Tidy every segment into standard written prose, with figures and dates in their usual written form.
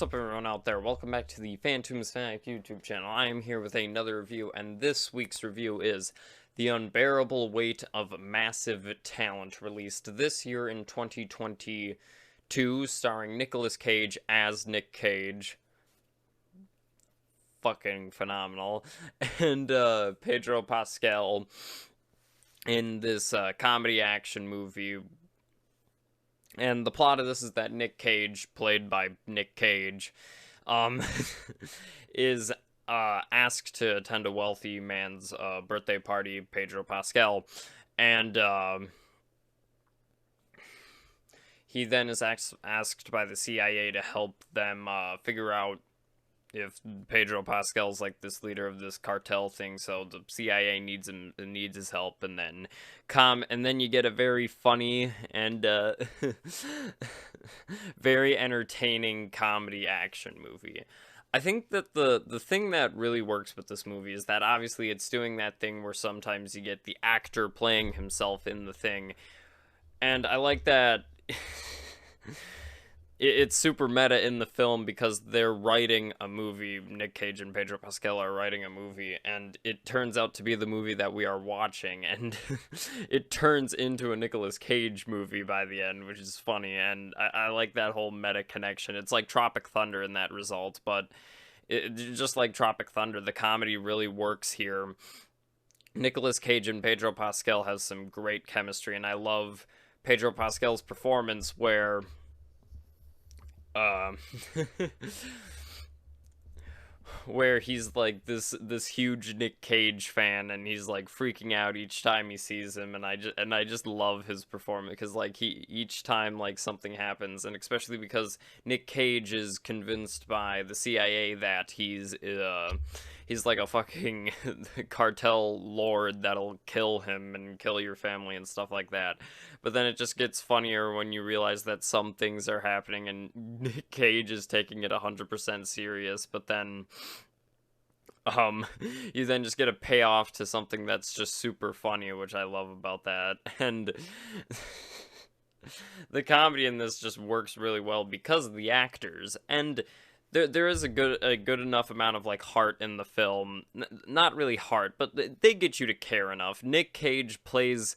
What's up, everyone out there? Welcome back to the Phantoms Fanatic YouTube channel. I am here with another review, and this week's review is The Unbearable Weight of Massive Talent, released this year in 2022, starring Nicolas Cage as Nick Cage. Fucking phenomenal. And Pedro Pascal in this comedy action movie. And the plot of this is that Nick Cage, played by Nick Cage, is asked to attend a wealthy man's birthday party, Pedro Pascal, and he then is asked by the CIA to help them figure out if Pedro Pascal's like this leader of this cartel thing, so the CIA needs his help, and then you get a very funny and very entertaining comedy action movie. I think that the thing that really works with this movie is that obviously it's doing that thing where sometimes you get the actor playing himself in the thing, and I like that. It's super meta in the film because they're writing a movie. Nick Cage and Pedro Pascal are writing a movie, and it turns out to be the movie that we are watching, and it turns into a Nicolas Cage movie by the end, which is funny, and I like that whole meta connection. It's like Tropic Thunder in that result, but just like Tropic Thunder, the comedy really works here. Nicolas Cage and Pedro Pascal has some great chemistry, and I love Pedro Pascal's performance where where he's like this huge Nick Cage fan, and he's like freaking out each time he sees him, and I just love his performance because like each time like something happens, and especially because Nick Cage is convinced by the CIA that he's like a fucking cartel lord that'll kill him and kill your family and stuff like that. But then it just gets funnier when you realize that some things are happening and Nick Cage is taking it 100% serious, but then you then just get a payoff to something that's just super funny, which I love about that. And the comedy in this just works really well because of the actors, and there is a good enough amount of like heart in the film. Not really heart, but they get you to care enough. Nick Cage plays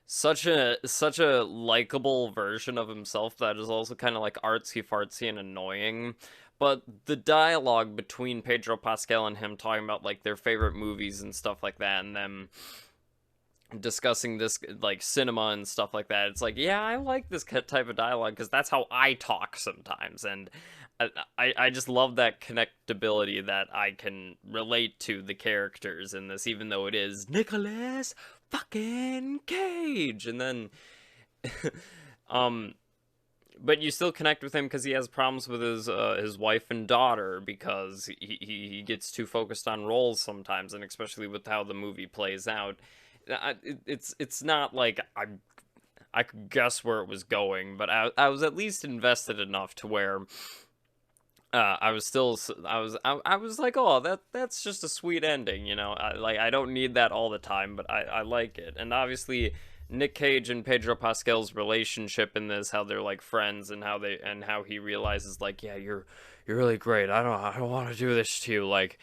such a likable version of himself that is also kind of like artsy fartsy and annoying. But the dialogue between Pedro Pascal and him talking about like their favorite movies and stuff like that, and them discussing this like cinema and stuff like that, it's like, yeah, I like this type of dialogue because that's how I talk sometimes, and I just love that connectability that I can relate to the characters in this, even though it is Nicolas fucking Cage, and then but you still connect with him because he has problems with his wife and daughter, because he gets too focused on roles sometimes, and especially with how the movie plays out. It's not like I could guess where it was going, but I was at least invested enough to where I was like, oh, that's just a sweet ending, you know. I don't need that all the time, but I like it. And obviously Nick Cage and Pedro Pascal's relationship in this, how they're like friends, and how he realizes like, yeah, you're really great. I don't want to do this to you. Like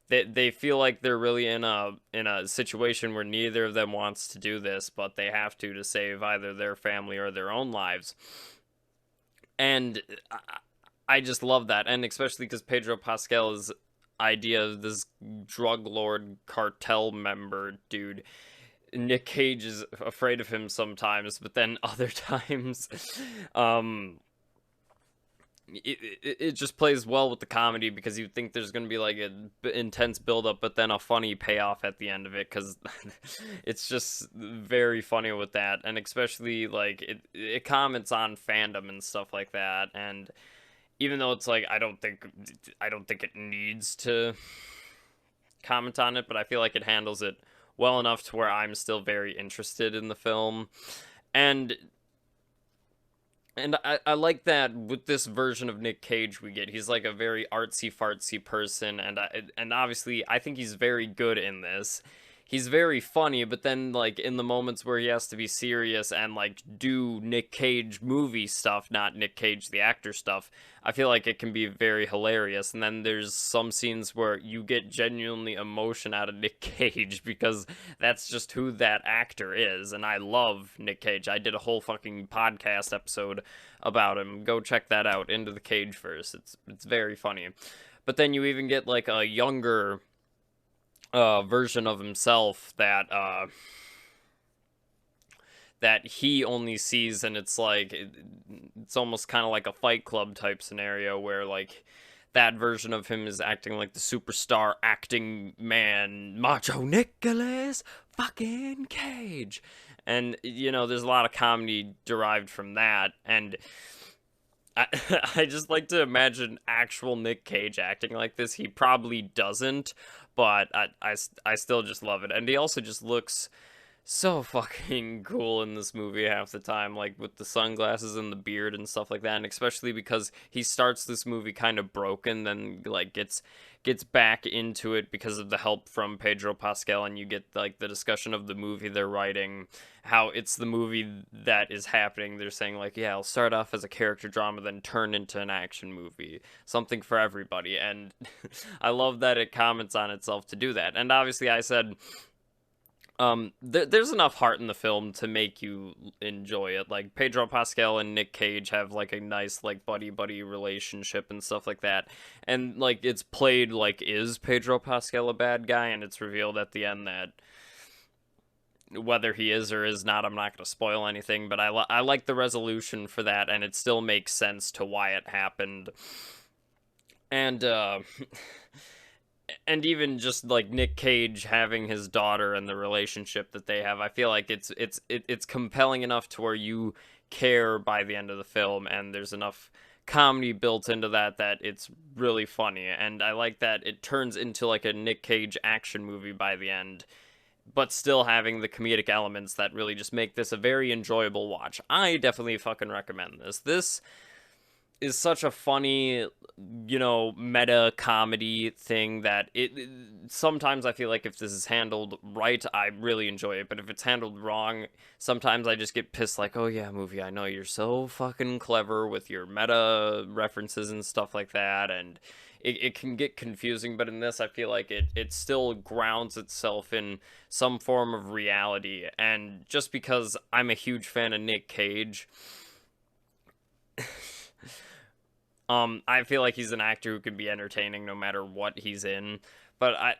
they feel like they're really in a situation where neither of them wants to do this, but they have to save either their family or their own lives. And I just love that, and especially because Pedro Pascal's idea of this drug lord cartel member dude, Nick Cage is afraid of him sometimes, but then other times, it just plays well with the comedy, because you think there's going to be like an intense buildup, but then a funny payoff at the end of it, because it's just very funny with that, and especially like it comments on fandom and stuff like that, and even though it's like I don't think it needs to comment on it, but I feel like it handles it well enough to where I'm still very interested in the film. And I like that with this version of Nick Cage we get. He's like a very artsy fartsy person, and obviously I think he's very good in this. he's very funny, but then like in the moments where he has to be serious and like do Nick Cage movie stuff, not Nick Cage the actor stuff, I feel like it can be very hilarious. And then there's some scenes where you get genuinely emotion out of Nick Cage because that's just who that actor is. And I love Nick Cage. I did a whole fucking podcast episode about him. Go check that out, Into the Cage verse. It's very funny. But then you even get like a younger version of himself that he only sees, and it's like it's almost kind of like a Fight Club type scenario where like that version of him is acting like the superstar acting man, Macho Nicolas fucking Cage. And you know, there's a lot of comedy derived from that, and I, I just like to imagine actual Nick Cage acting like this. He probably doesn't, but I still just love it. And he also just looks so fucking cool in this movie half the time, like with the sunglasses and the beard and stuff like that. And especially because he starts this movie kind of broken, then like gets back into it because of the help from Pedro Pascal, and you get like the discussion of the movie they're writing, how it's the movie that is happening. They're saying like, yeah, I'll start off as a character drama, then turn into an action movie, something for everybody. And I love that it comments on itself to do that. And obviously I said there's enough heart in the film to make you enjoy it. Like Pedro Pascal and Nick Cage have like a nice like buddy relationship and stuff like that, and like it's played like, is Pedro Pascal a bad guy? And it's revealed at the end that whether he is or is not, I'm not going to spoil anything, but I like the resolution for that, and it still makes sense to why it happened. And and even just like Nick Cage having his daughter and the relationship that they have, I feel like it's compelling enough to where you care by the end of the film, and there's enough comedy built into that that it's really funny. And I like that it turns into like a Nick Cage action movie by the end, but still having the comedic elements that really just make this a very enjoyable watch. I definitely fucking recommend this. This is such a funny, you know, meta comedy thing that sometimes I feel like if this is handled right, I really enjoy it. But if it's handled wrong, sometimes I just get pissed like, oh yeah, movie, I know you're so fucking clever with your meta references and stuff like that. And it can get confusing, but in this, I feel like it still grounds itself in some form of reality. And just because I'm a huge fan of Nick Cage, I feel like he's an actor who can be entertaining no matter what he's in. But I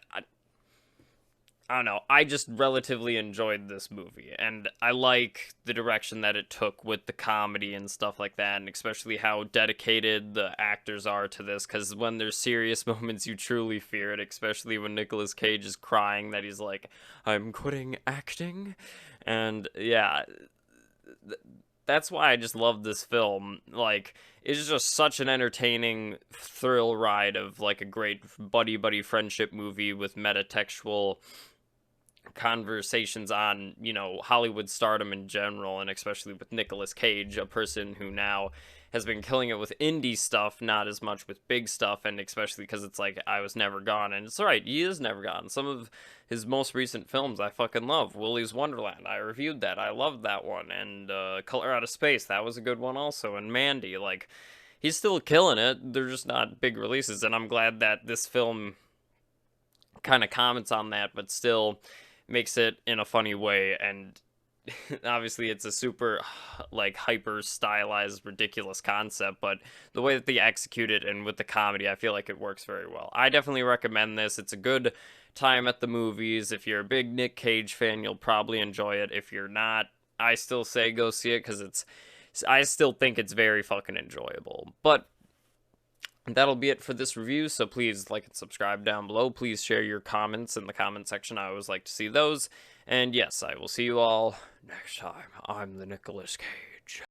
don't know. I just relatively enjoyed this movie, and I like the direction that it took with the comedy and stuff like that, and especially how dedicated the actors are to this, because when there's serious moments, you truly fear it, especially when Nicolas Cage is crying that he's like, I'm quitting acting. And yeah, that's why I just love this film. Like, it's just such an entertaining thrill ride of like a great buddy friendship movie with metatextual conversations on, you know, Hollywood stardom in general, and especially with Nicolas Cage, a person who now has been killing it with indie stuff, not as much with big stuff, and especially because it's like I Was Never Gone, and it's right, he is never gone. Some of his most recent films I fucking love. Willy's Wonderland, I reviewed that, I loved that one, and Color Out of Space, that was a good one also, and Mandy, like, he's still killing it, they're just not big releases, and I'm glad that this film kind of comments on that, but still makes it in a funny way. And obviously it's a super like hyper stylized ridiculous concept, but the way that they execute it and with the comedy, I feel like it works very well. I definitely recommend this. It's a good time at the movies. If you're a big Nick Cage fan, you'll probably enjoy it. If you're not, I still say go see it, because I still think it's very fucking enjoyable. But that'll be it for this review, so please like and subscribe down below. Please share your comments in the comment section. I always like to see those. And yes, I will see you all next time. I'm the Nicolas Cage.